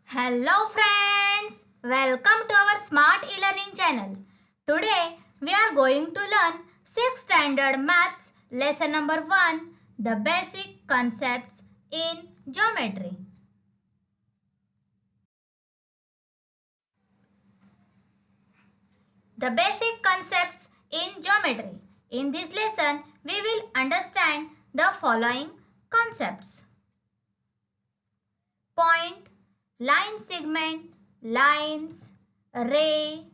Hello friends, welcome to our smart e-learning channel. Today we are going to learn 6th standard maths lesson number 1, the basic concepts in geometry. The basic concepts in geometry. In this lesson we will understand the following concepts: point, line segment, lines, ray,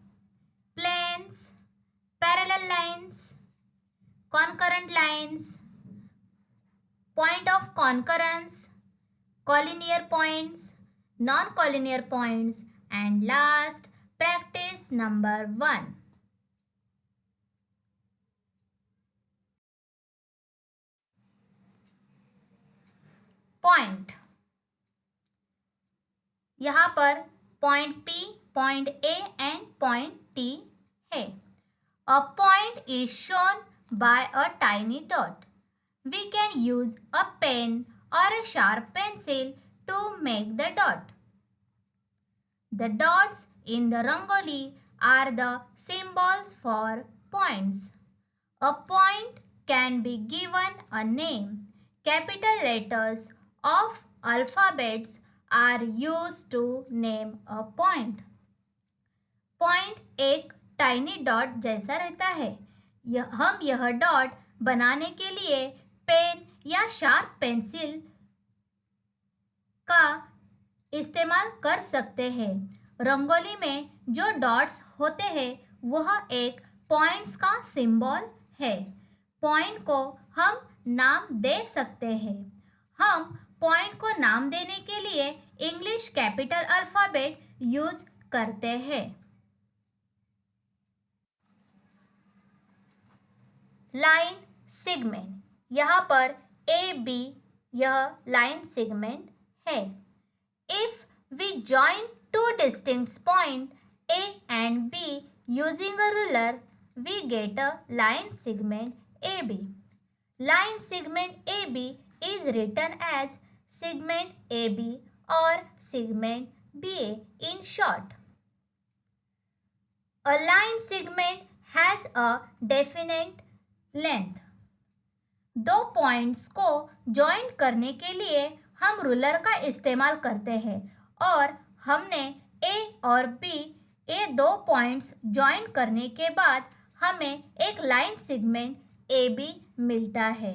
planes, parallel lines, concurrent lines, point of concurrence, collinear points, non-collinear points, and last, practice number 1. Point. यहाँ पर point P, point A and point T है. A point is shown by a tiny dot. We can use a pen or a sharp pencil to make the dot. The dots in the rangoli are the symbols for points. A point can be given a name. Capital letters of alphabets are used to name a point. Point एक tiny dot जैसा रहता है. हम यह dot बनाने के लिए pen या शार्प पेंसिल का इस्तेमाल कर सकते हैं. रंगोली में जो डॉट्स होते हैं वह एक पॉइंट्स का सिंबल है. पॉइंट को हम नाम दे सकते हैं. हम पॉइंट को नाम देने के लिए इंग्लिश कैपिटल अल्फाबेट यूज करते हैं. Line segment. यहाँ पर ए बी यह लाइन सेगमेंट है. If we join two distinct points A and B using a ruler, we get a line segment AB. Line segment AB is written as segment AB or segment BA in short. A line segment has a definite length. दो points को join करने के लिए हम ruler का इस्तेमाल करते हैं और हमने ए और बी ये दो पॉइंट्स जॉइन करने के बाद हमें एक लाइन सेगमेंट ए बी मिलता है.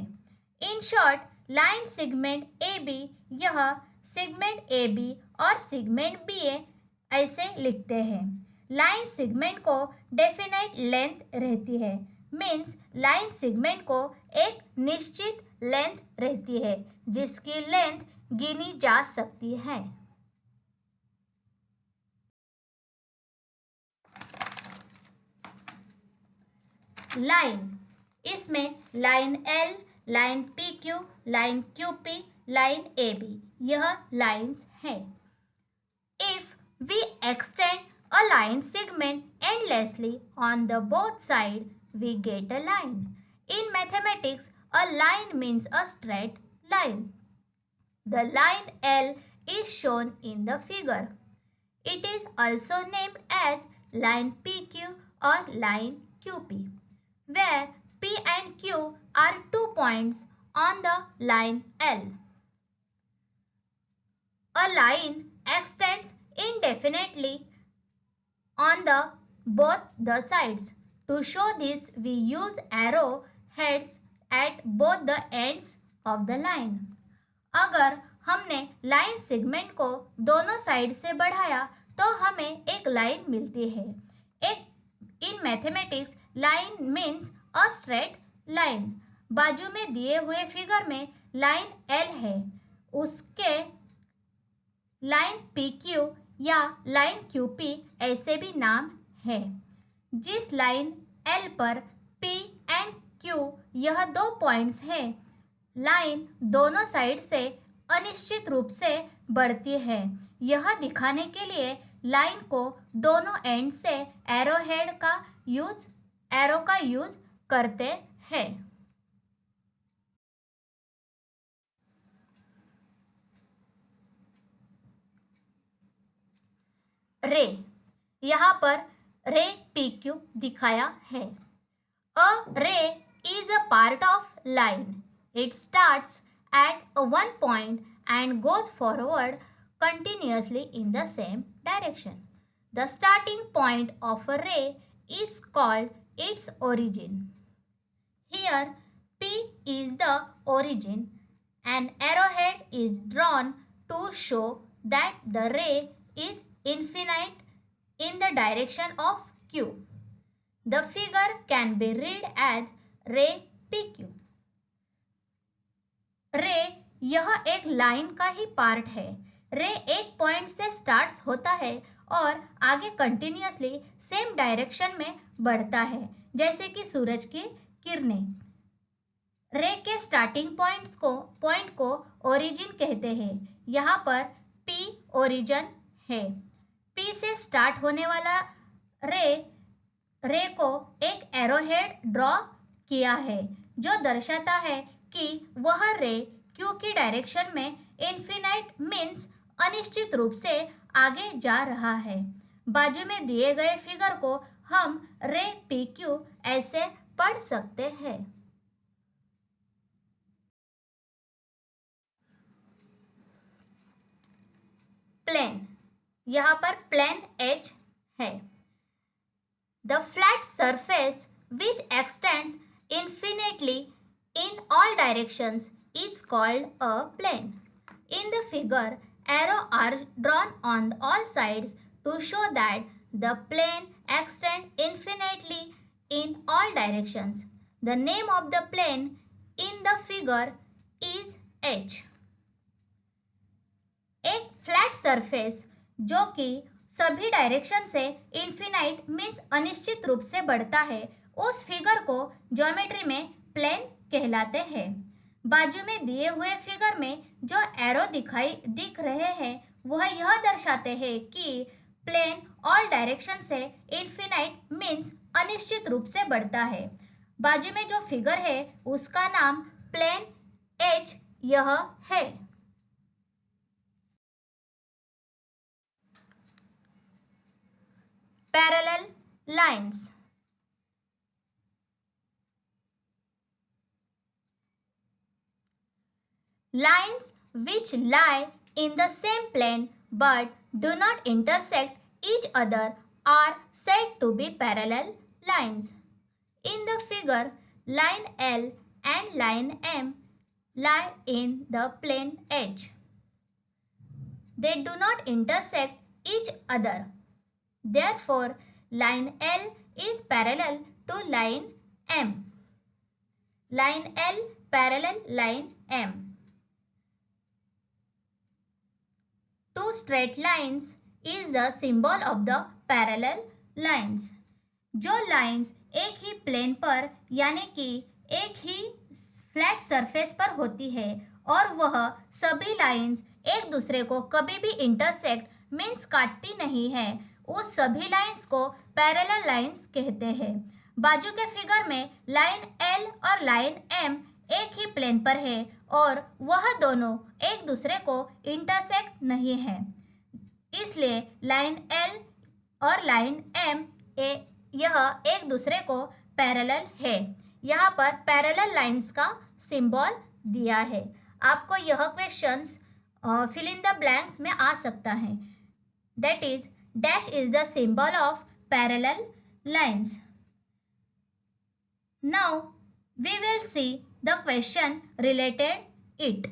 In short, line segment A B यह सेगमेंट ए बी और सेगमेंट बी ए ऐसे लिखते हैं. लाइन सेगमेंट को डेफिनेट लेंथ रहती है. मीन्स लाइन सेगमेंट को एक निश्चित लेंथ रहती है जिसकी लेंथ गिनी जा सकती है. लाइन, इसमें line L, line P Q, line Q P, line A B यह लाइन्स है. If we extend a line segment endlessly on the both side, we get a line. In mathematics, a line means a straight line. The line L is shown in the figure. It is also named as line PQ or line QP, where P and Q are 2 points on the line L. A line extends indefinitely on the both the sides. To show this, we use arrow heads at both the ends of the line. अगर हमने line segment को दोनों side से बढ़ाया तो हमें एक line मिलती है. In mathematics, line means a straight line. बाजू में दिए हुए फिगर में लाइन एल है, उसके लाइन पी क्यू या लाइन क्यूपी ऐसे भी नाम है. जिस लाइन एल पर पी एंड क्यू यह दो पॉइंट्स हैं, लाइन दोनों साइड से अनिश्चित रूप से बढ़ती है. यह दिखाने के लिए लाइन को दोनों एंड से एरो का यूज करते हैं. रे, यहाँ पर रे पी क्यू दिखाया है। अ रे is a part of line. It starts at one point and goes forward continuously in the same direction. The starting point of a ray is called its origin. Here P is the origin. An arrowhead is drawn to show that the ray is infinite in the direction of Q. The figure can be read as ray PQ. रे यह एक line का ही part है. रे एक point से starts होता है और आगे कंटिन्यूअसली सेम डायरेक्शन में बढ़ता है, जैसे कि सूरज की किरणें. रे के स्टार्टिंग पॉइंट को ओरिजिन कहते हैं. यहाँ पर पी ओरिजिन है. पी से स्टार्ट होने वाला रे को एक एरोहेड ड्रॉ किया है, जो दर्शाता है कि वह रे क्यू की डायरेक्शन में इन्फिनाइट मीन्स अनिश्चित रूप से आगे जा रहा है. बाजू में दिए गए फिगर को हम रे पी क्यू ऐसे पढ़ सकते हैं. प्लेन, यहाँ पर प्लेन एच है. The flat surface which x tends infinitely in all directions is called a plane. In the figure, arrows are drawn on all sides to show that the plane extends infinitely in all directions. The name of the plane in the figure is H. एक flat surface जो कि सभी direction से infinite means अनिश्चित रूप से बढ़ता है, उस फिगर को ज्योमेट्री में प्लेन कहलाते हैं. बाजू में दिए हुए फिगर में जो एरो दिख रहे हैं वह यह दर्शाते हैं कि प्लेन ऑल डायरेक्शन से इन्फिनाइट मीन्स अनिश्चित रूप से बढ़ता है. बाजू में जो फिगर है उसका नाम प्लेन एच यह है. Parallel lines. Lines which lie in the same plane but do not intersect each other are said to be parallel lines. In the figure, line L and line M lie in the plane H. They do not intersect each other. Therefore, line L is parallel to line M. Line L parallel line M. Two straight lines is the symbol of the parallel lines. जो lines एक ही plane पर यानी कि एक ही flat surface पर होती है और वह सभी लाइंस एक दूसरे को कभी भी इंटरसेक्ट मीन्स काटती नहीं है, उस सभी लाइंस को पैरेलल लाइंस कहते हैं. बाजू के फिगर में लाइन एल और लाइन एम एक ही प्लेन पर है और वह दोनों एक दूसरे को इंटरसेक्ट नहीं है, इसलिए लाइन एल और लाइन एम यह एक दूसरे को पैरेलल है. यहाँ पर पैरेलल लाइंस का सिंबल दिया है. आपको यह questions fill in the blanks में आ सकता है. That is dash is the symbol of parallel lines. Now we will see the question related it.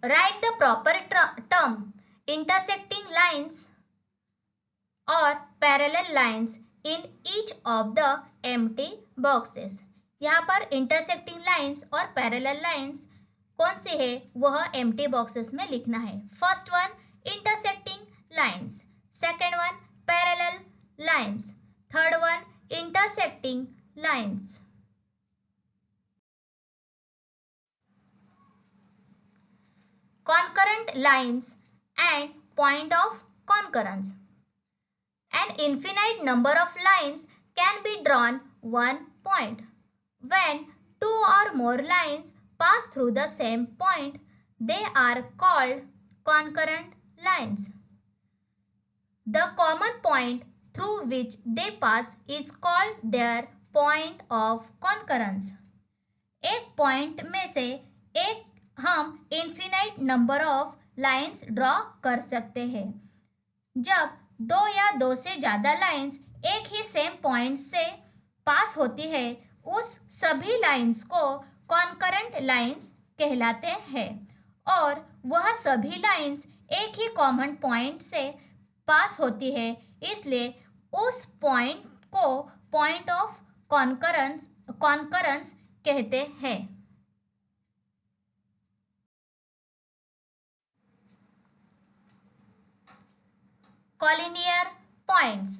Write the proper term intersecting lines or parallel lines in each of the empty boxes. यहाँ पर intersecting lines और parallel lines कौन सी है वह empty boxes में लिखना है. First one intersecting lines, second one parallel lines, third one intersecting lines. Concurrent lines and point of concurrence. An infinite number of lines can be drawn one point. When two or more lines pass through the same point, They are called concurrent lines. The common point through which they pass is called their point of concurrence. एक point में से एक हम infinite number of lines draw कर सकते हैं। जब दो या दो से ज़्यादा लाइंस एक ही सेम पॉइंट से पास होती है, उस सभी लाइंस को कॉन्करेंट लाइंस कहलाते हैं और वह सभी लाइंस एक ही कॉमन पॉइंट से पास होती है, इसलिए उस पॉइंट को पॉइंट ऑफ कॉन्करेंस कहते हैं। Collinear points.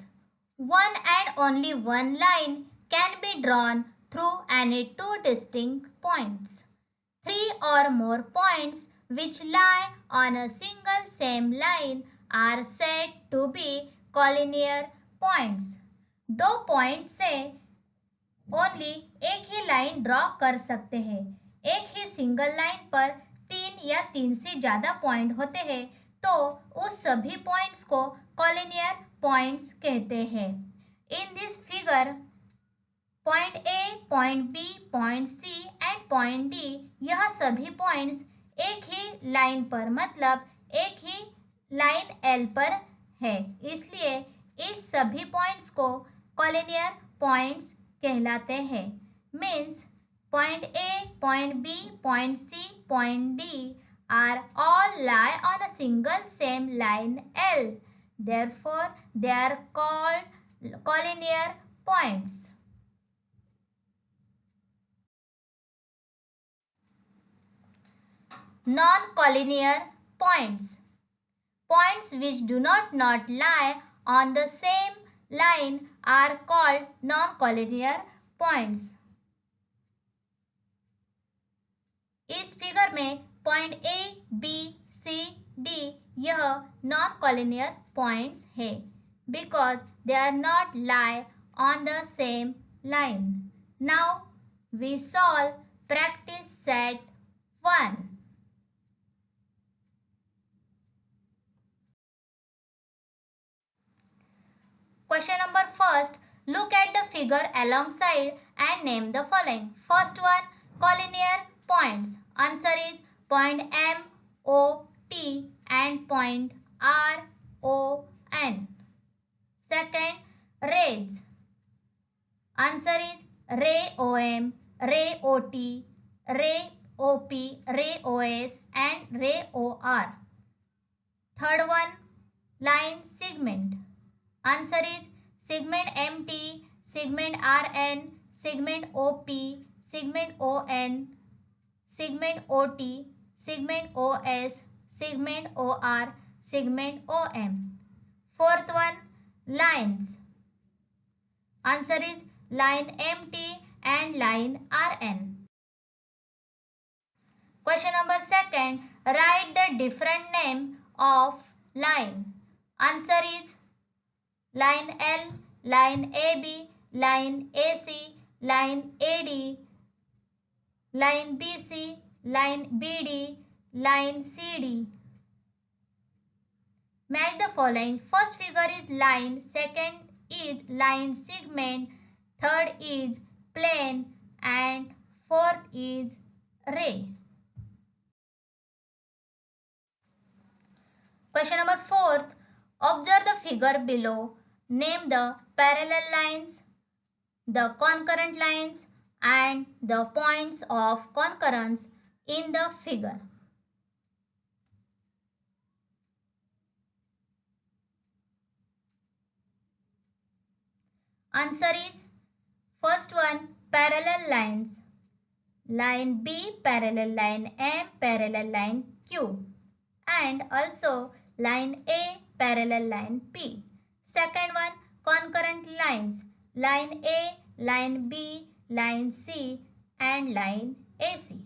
One and only one line can be drawn through any two distinct points. Three or more points which lie on a single same line are said to be collinear points. दो point से only एक ही line draw कर सकते हैं। एक ही single line पर तीन या तीन से ज़्यादा पॉइंट होते हैं तो उस सभी पॉइंट्स को कॉलिनियर पॉइंट्स कहते हैं। In this figure point A, point B, point C and point D, यह सभी पॉइंट्स एक ही लाइन पर मतलब एक ही लाइन एल पर है, इसलिए इस सभी पॉइंट्स को कॉलिनियर पॉइंट्स कहलाते हैं। Means point A, point B, point C, point D are all lie on a single same line L. Therefore, they are called collinear points. Non-collinear points. Points which do not lie on the same line are called non-collinear points. इस figure में point A, B, C, D यह non collinear points है because they are not lie on the same line. Now we solve practice set 1। Question number first, look at the figure alongside and name the following. First one, collinear points. Answer is point M, O, T and point R, O, N. Second, rays. Answer is ray OM, ray OT, ray OP, ray OS and ray OR. Third one, line segment. Answer is segment MT, segment RN, segment OP, segment ON, segment OT, segment OS, segment OR, segment OM. Fourth one, lines. Answer is line MT and line RN. Question number second, write the different name of line. Answer is line L, line AB, line AC, line AD, line BC, line BD, line CD. Match the following. First figure is line, second is line segment, third is plane and fourth is ray. Question number 4. Observe the figure below. Name the parallel lines, the concurrent lines and the points of concurrence in the figure. Answer is first one, parallel lines. Line B parallel line M parallel line Q and also line A parallel line P. Second one, concurrent lines. Line A, line B, line C and line AC.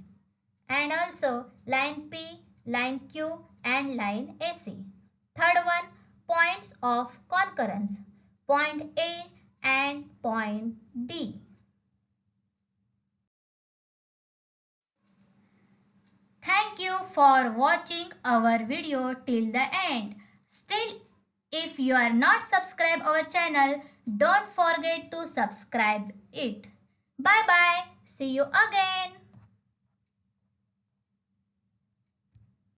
And also line P, line Q and line AC. Third one, points of concurrence. Point A and point D. Thank Thank you for watching our video till the end. Still, if you are not subscribed our channel, don't forget to subscribe it. Bye bye. See you again.